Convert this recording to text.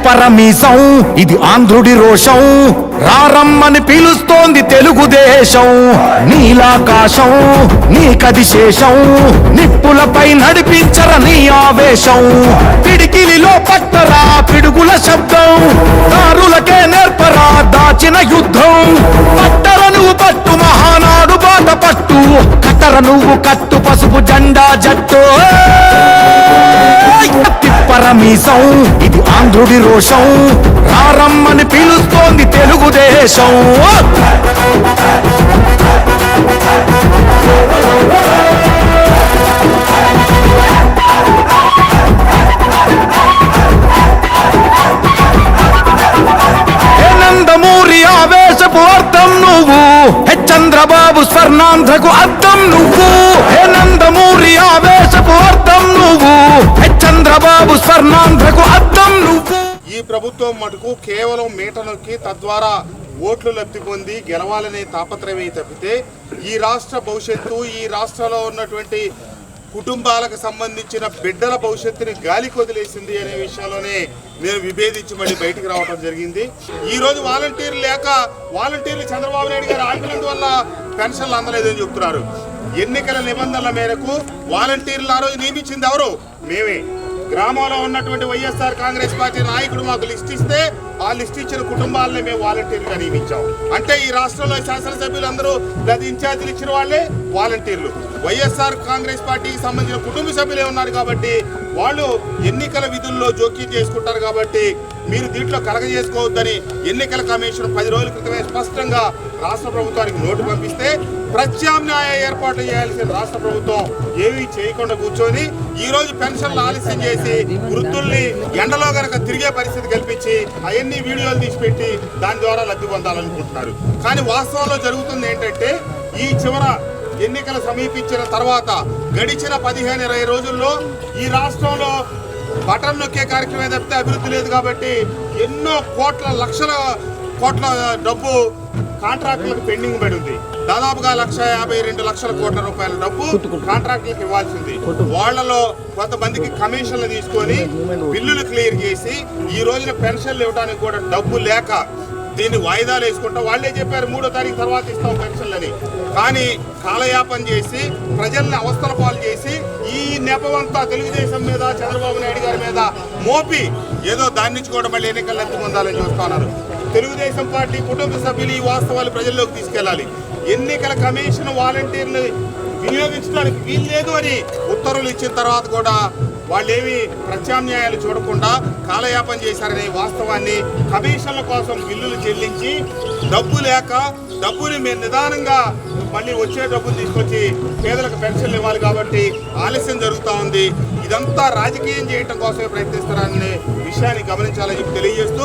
పరమీసం ఇది ఆంధ్రుడి రోషం, రారమ్మని పిలుస్తోంది తెలుగుదేశం. నీలాకాశం నీకది శేషం, నిప్పులపై నడిపించర నీ ఆవేశం. పిడికిలిలో పట్టరా పిడుగుల శబ్దం, దారులకే నేర్పరా దాచిన యుద్ధం. పట్టర నువ్వు పట్టు మహానాడు బాట పట్టు, కట్టర నువ్వు కట్టు పసుపు జెండా జట్టు. పరమీసం ఇది ఆంధ్రుడి రోషం, రారమ్మని పిలుస్తోంది తెలుగుదేశం. నందమూరి ఆవేశపు అర్థం నువ్వు, చంద్రబాబు స్వర్ణాంధ్రకు అర్థం నువ్వు. నందమూరి ఆవేశపు అర్థం నువ్వు, చంద్రబాబు స్వర్ణాంధ్రకు అర్థం నువ్వు. ఈ ప్రభుత్వం మటుకు కేవలం మీట నొక్కి తద్వారా ఓట్లు లబ్ధి పొంది గెలవాలనే తాపత్రయమే తప్పితే ఈ రాష్ట్ర భవిష్యత్తు, ఈ రాష్ట్రంలో ఉన్నటువంటి కుటుంబాలకు సంబంధించిన బిడ్డల భవిష్యత్తుని గాలికి వదిలేసింది అనే విషయంలోనే నేను విభేదించి మళ్ళీ బయటికి రావడం జరిగింది. ఈ రోజు వాలంటీర్లు లేక, వాలంటీర్లు చంద్రబాబు నాయుడు గారు ఆపినందువల్ల పెన్షన్లు అందలేదని చెప్తున్నారు. ఎన్నికల నిబంధనల మేరకు వాలంటీర్లు ఆ రోజు నియమించింది ఎవరు? మేమే. గ్రామంలో ఉన్నటువంటి వైఎస్ఆర్ కాంగ్రెస్ పార్టీ నాయకుడు మాకు లిస్ట్ ఇస్తే ఆ లిస్ట్ ఇచ్చిన కుటుంబాలనే మేము వాలంటీర్లుగా నియమించాం. అంటే ఈ రాష్ట్రంలో శాసనసభ్యులందరూ లేదా ఇన్ఛార్జీలు ఇచ్చిన వాళ్ళే వాలంటీర్లు. వైఎస్ఆర్ కాంగ్రెస్ పార్టీకి సంబంధించిన కుటుంబ సభ్యులే ఉన్నారు కాబట్టి వాళ్ళు ఎన్నికల విధుల్లో జోక్యం చేసుకుంటారు. కాబట్టి మీరు దీంట్లో కలగజేసుకోవద్దని ఎన్నికల కమిషన్ 10 రోజుల క్రితమే స్పష్టంగా రాష్ట్ర ప్రభుత్వానికి నోటు పంపిస్తే ప్రత్యామ్నాయ ఏర్పాట్లు చేయాల్సిన రాష్ట్ర ప్రభుత్వం ఏమీ చేయకుండా కూర్చొని ఈ రోజు పెన్షన్లు ఆలస్యం చేసి వృద్ధుల్ని ఎండలో గనక తిరిగే పరిస్థితి కల్పించి అవన్నీ వీడియోలు తీసిపెట్టి దాని ద్వారా లబ్ధి పొందాలనుకుంటున్నారు. కానీ వాస్తవంలో జరుగుతుంది ఏంటంటే ఈ చివర ఎన్నికలు సమీపించిన తర్వాత గడిచిన 15-20 రోజుల్లో ఈ రాష్ట్రంలో బటన్ నొక్కే కార్యక్రమం తప్పితే అభివృద్ధి లేదు. కాబట్టి ఎన్నో లక్షల కోట్ల డబ్బు కాంట్రాక్టులకు పెండింగ్ పడి ఉంది. దాదాపుగా 152 లక్షల కోట్ల రూపాయల డబ్బు కాంట్రాక్టులకు ఇవ్వాల్సింది. వాళ్లలో కొంతమందికి కమిషన్లు తీసుకొని బిల్లులు క్లియర్ చేసి ఈ రోజున పెన్షన్లు ఇవ్వడానికి కూడా డబ్బు లేక దీన్ని వాయిదాలు వేసుకుంటా. వాళ్లే చెప్పారు 3వ తారీఖు తర్వాత ఇస్తాం పెన్షన్లని. కానీ కాలయాపన చేసి ప్రజల్ని అవస్థల పాలు చేసి ఈ నెపమంతా తెలుగుదేశం మీద, చంద్రబాబు నాయుడు గారి మీద మోపి ఏదో దాని నుంచి కూడా మళ్ళీ ఎన్నికలు లబ్ధి పొందాలని చూస్తున్నారు. తెలుగుదేశం పార్టీ కుటుంబ సభ్యులు ఈ వాస్తవాలు ప్రజల్లోకి తీసుకెళ్లాలి. ఎన్నికల కమిషన్ వాలంటీర్లు వినియోగించడానికి వీల్లేదు అని ఉత్తర్వులు ఇచ్చిన తర్వాత కూడా వాళ్ళేమి ప్రత్యామ్నాయాలు చూడకుండా కాలయాపన చేశారనే వాస్తవాన్ని, కమిషన్ల కోసం బిల్లులు చెల్లించి డబ్బు లేక డబ్బుని మేము నిదానంగా మళ్ళీ వచ్చే డబ్బులు తీసుకొచ్చి పేదలకు పెన్షన్లు ఇవ్వాలి కాబట్టి ఆలస్యం జరుగుతూ ఉంది. ఇదంతా రాజకీయం చేయటం కోసమే ప్రయత్నిస్తారనే విషయాన్ని గమనించాలని చెప్పి తెలియజేస్తూ